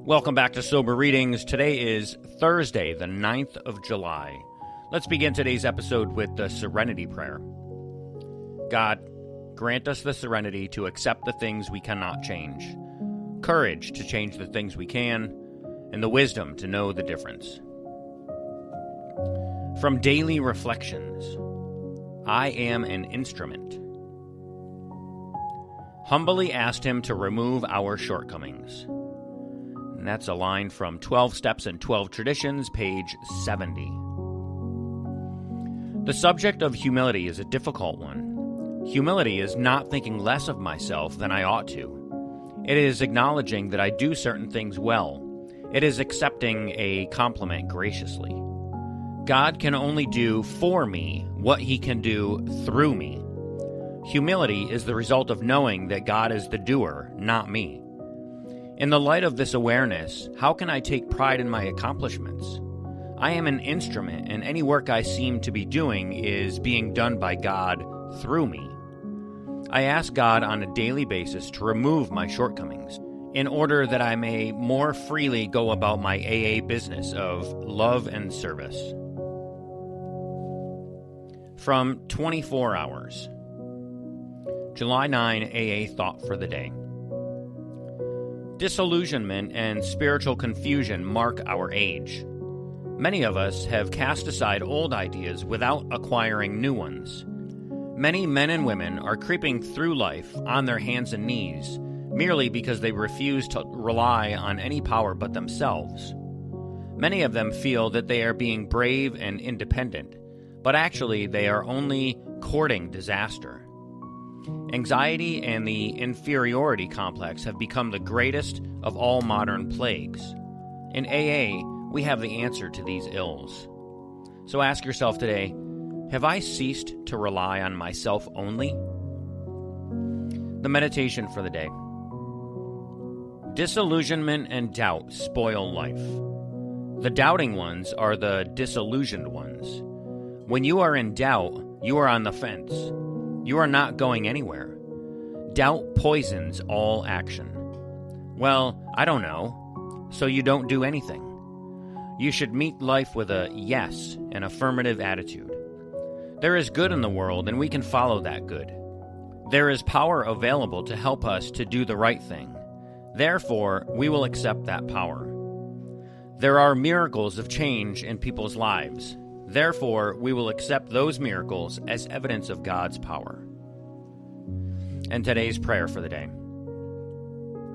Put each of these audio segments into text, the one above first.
Welcome back to Sober Readings. Today is Thursday, the 9th of July. Let's begin today's episode with the Serenity Prayer. God, grant us the serenity to accept the things we cannot change, courage to change the things we can, and the wisdom to know the difference. From Daily Reflections, I am an instrument. Humbly asked him to remove our shortcomings. And that's a line from 12 Steps and 12 Traditions, page 70. The subject of humility is a difficult one. Humility is not thinking less of myself than I ought to. It is acknowledging that I do certain things well. It is accepting a compliment graciously. God can only do for me what he can do through me. Humility is the result of knowing that God is the doer, not me. In the light of this awareness, how can I take pride in my accomplishments? I am an instrument, and any work I seem to be doing is being done by God through me. I ask God on a daily basis to remove my shortcomings, in order that I may more freely go about my AA business of love and service. From 24 Hours, July 9 AA Thought for the Day. Disillusionment and spiritual confusion mark our age. Many of us have cast aside old ideas without acquiring new ones. Many men and women are creeping through life on their hands and knees merely because they refuse to rely on any power but themselves. Many of them feel that they are being brave and independent, but actually they are only courting disaster. Anxiety and the inferiority complex have become the greatest of all modern plagues. In AA, we have the answer to these ills. So ask yourself today, have I ceased to rely on myself only? The meditation for the day. Disillusionment and doubt spoil life. The doubting ones are the disillusioned ones. When you are in doubt, you are on the fence. You are not going anywhere. Doubt poisons all action. Well, I don't know, so you don't do anything. You should meet life with a yes, an affirmative attitude. There is good in the world, and we can follow that good. There is power available to help us to do the right thing. Therefore, we will accept that power. There are miracles of change in people's lives. Therefore, we will accept those miracles as evidence of God's power. And today's prayer for the day.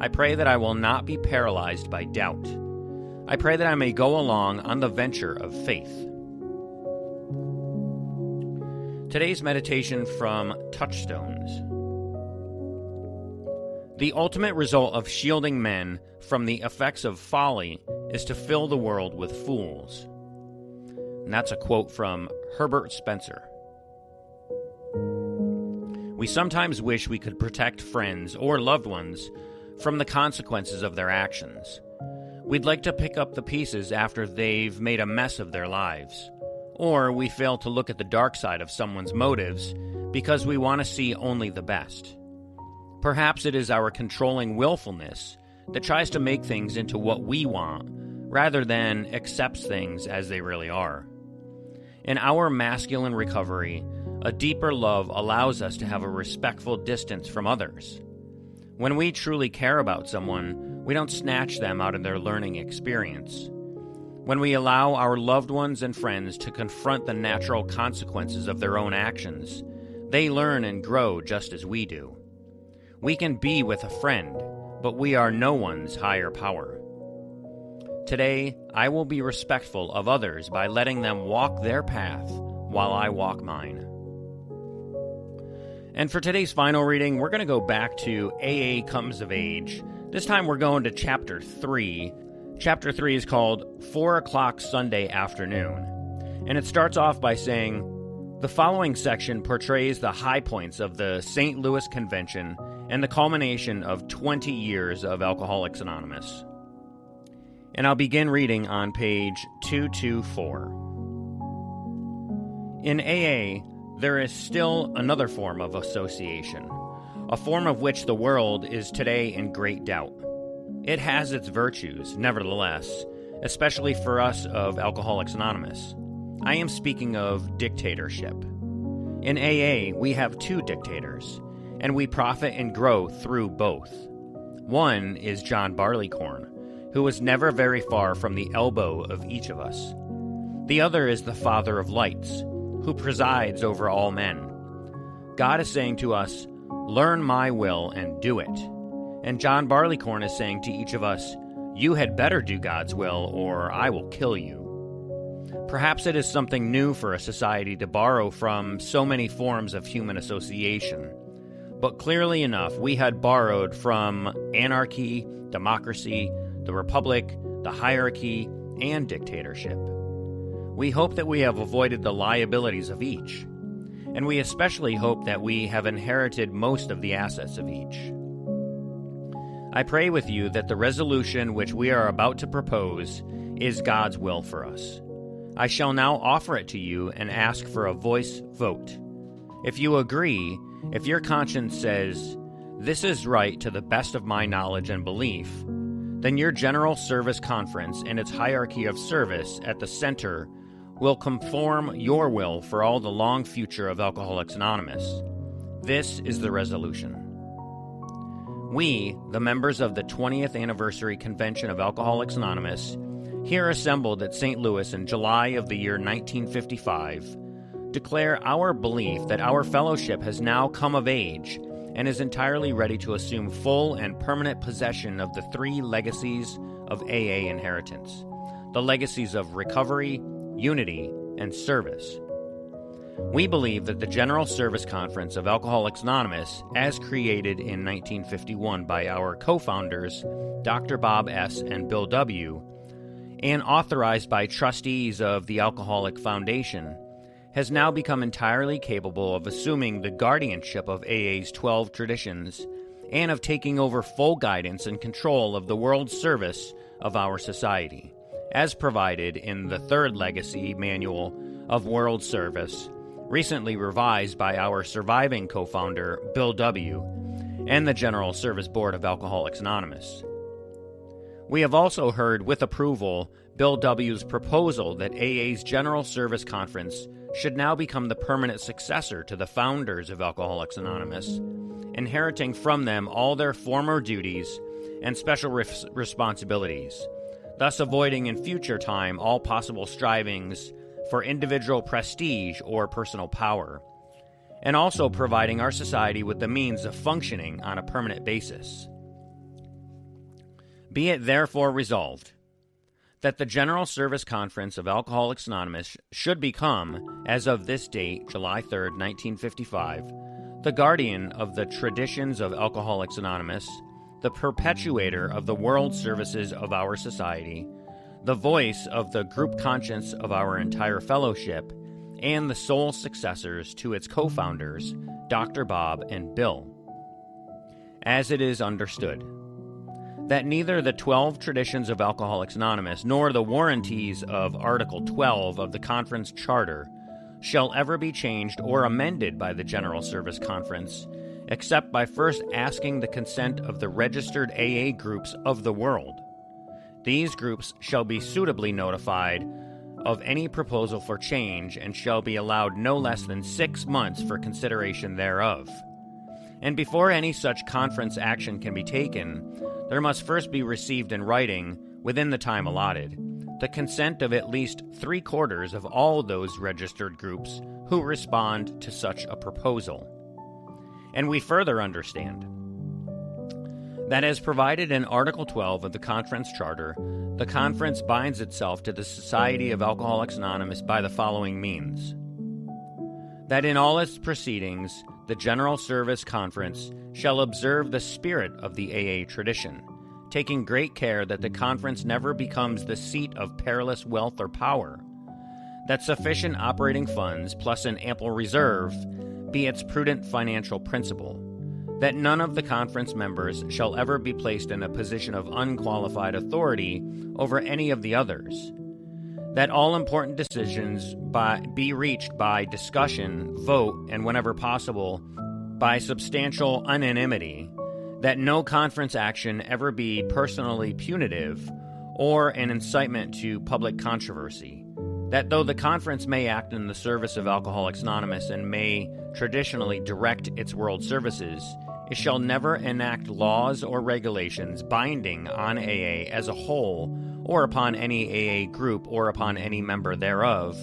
I pray that I will not be paralyzed by doubt. I pray that I may go along on the venture of faith. Today's meditation from Touchstones. The ultimate result of shielding men from the effects of folly is to fill the world with fools. And that's a quote from Herbert Spencer. We sometimes wish we could protect friends or loved ones from the consequences of their actions. We'd like to pick up the pieces after they've made a mess of their lives. Or we fail to look at the dark side of someone's motives because we want to see only the best. Perhaps it is our controlling willfulness that tries to make things into what we want rather than accepts things as they really are. In our masculine recovery, a deeper love allows us to have a respectful distance from others. When we truly care about someone, we don't snatch them out of their learning experience. When we allow our loved ones and friends to confront the natural consequences of their own actions, they learn and grow just as we do. We can be with a friend, but we are no one's higher power. Today, I will be respectful of others by letting them walk their path while I walk mine. And for today's final reading, we're going to go back to AA Comes of Age. This time we're going to Chapter 3. Chapter 3 is called 4 o'clock Sunday Afternoon. And it starts off by saying, the following section portrays the high points of the St. Louis Convention and the culmination of 20 years of Alcoholics Anonymous. And I'll begin reading on page 224. In AA, there is still another form of association, a form of which the world is today in great doubt. It has its virtues, nevertheless, especially for us of Alcoholics Anonymous. I am speaking of dictatorship. In AA, we have two dictators, and we profit and grow through both. One is John Barleycorn, who was never very far from the elbow of each of us. The other is the Father of Lights, who presides over all men. God is saying to us, "Learn my will and do it." And John Barleycorn is saying to each of us, "You had better do God's will, or I will kill you." Perhaps it is something new for a society to borrow from so many forms of human association. But clearly enough, we had borrowed from anarchy, democracy, the republic, the hierarchy, and dictatorship. We hope that we have avoided the liabilities of each, and we especially hope that we have inherited most of the assets of each. I pray with you that the resolution which we are about to propose is God's will for us. I shall now offer it to you and ask for a voice vote. If you agree, if your conscience says, "This is right to the best of my knowledge and belief," then your General Service Conference and its hierarchy of service at the center will conform your will for all the long future of Alcoholics Anonymous. This is the resolution. We, the members of the 20th Anniversary Convention of Alcoholics Anonymous, here assembled at St. Louis in July of the year 1955, declare our belief that our fellowship has now come of age and is entirely ready to assume full and permanent possession of the three legacies of AA inheritance, the legacies of recovery, unity, and service. We believe that the General Service Conference of Alcoholics Anonymous, as created in 1951 by our co-founders, Dr. Bob S. and Bill W., and authorized by trustees of the Alcoholic Foundation, has now become entirely capable of assuming the guardianship of AA's 12 traditions and of taking over full guidance and control of the world service of our society, as provided in the Third Legacy Manual of World Service, recently revised by our surviving co-founder, Bill W., and the General Service Board of Alcoholics Anonymous. We have also heard with approval Bill W.'s proposal that AA's General Service Conference should now become the permanent successor to the founders of Alcoholics Anonymous, inheriting from them all their former duties and special responsibilities, thus avoiding in future time all possible strivings for individual prestige or personal power, and also providing our society with the means of functioning on a permanent basis. Be it therefore resolved that the General Service Conference of Alcoholics Anonymous should become, as of this date, July 3, 1955, the guardian of the traditions of Alcoholics Anonymous, the perpetuator of the world services of our society, the voice of the group conscience of our entire fellowship, and the sole successors to its co-founders, Dr. Bob and Bill. As it is understood, that neither the 12 traditions of Alcoholics Anonymous nor the warranties of Article 12 of the Conference Charter shall ever be changed or amended by the General Service Conference, except by first asking the consent of the registered AA groups of the world. These groups shall be suitably notified of any proposal for change and shall be allowed no less than 6 months for consideration thereof. And before any such conference action can be taken, there must first be received in writing, within the time allotted, the consent of at least 3/4 of all those registered groups who respond to such a proposal. And we further understand that as provided in Article 12 of the Conference Charter, the Conference binds itself to the Society of Alcoholics Anonymous by the following means: that in all its proceedings, the General Service Conference shall observe the spirit of the AA tradition, taking great care that the Conference never becomes the seat of perilous wealth or power, that sufficient operating funds plus an ample reserve be its prudent financial principle, that none of the Conference members shall ever be placed in a position of unqualified authority over any of the others, that all important decisions be reached by discussion, vote, and whenever possible, by substantial unanimity, that no conference action ever be personally punitive or an incitement to public controversy, that though the conference may act in the service of Alcoholics Anonymous and may traditionally direct its world services, it shall never enact laws or regulations binding on AA as a whole, or upon any AA group, or upon any member thereof,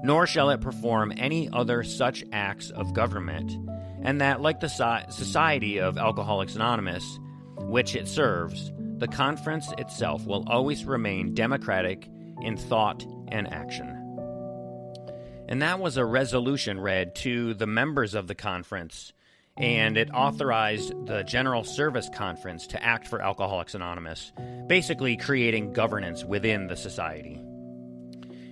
nor shall it perform any other such acts of government, and that, like the Society of Alcoholics Anonymous, which it serves, the conference itself will always remain democratic in thought and action. And that was a resolution read to the members of the conference, and it authorized the General Service Conference to act for Alcoholics Anonymous, basically creating governance within the society.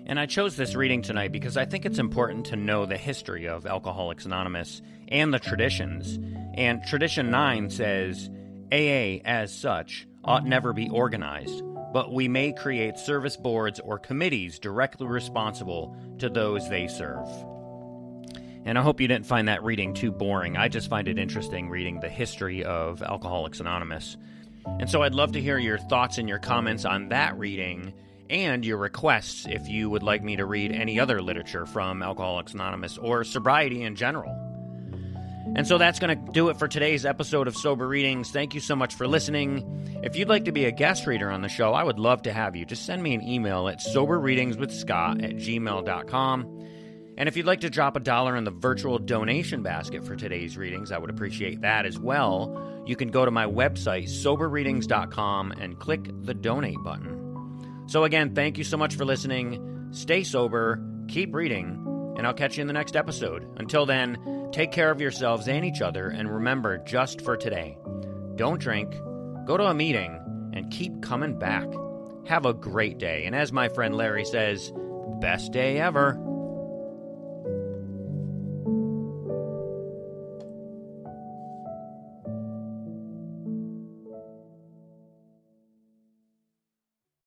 And I chose this reading tonight because I think it's important to know the history of Alcoholics Anonymous and the traditions. And Tradition 9 says, AA, as such, ought never be organized, but we may create service boards or committees directly responsible to those they serve. And I hope you didn't find that reading too boring. I just find it interesting reading the history of Alcoholics Anonymous. And so I'd love to hear your thoughts and your comments on that reading and your requests if you would like me to read any other literature from Alcoholics Anonymous or sobriety in general. And so that's going to do it for today's episode of Sober Readings. Thank you so much for listening. If you'd like to be a guest reader on the show, I would love to have you. Just send me an email at soberreadingswithscott@gmail.com. And if you'd like to drop $1 in the virtual donation basket for today's readings, I would appreciate that as well. You can go to my website, soberreadings.com, and click the donate button. So again, thank you so much for listening. Stay sober, keep reading, and I'll catch you in the next episode. Until then, take care of yourselves and each other, and remember, just for today, don't drink, go to a meeting, and keep coming back. Have a great day, and as my friend Larry says, best day ever.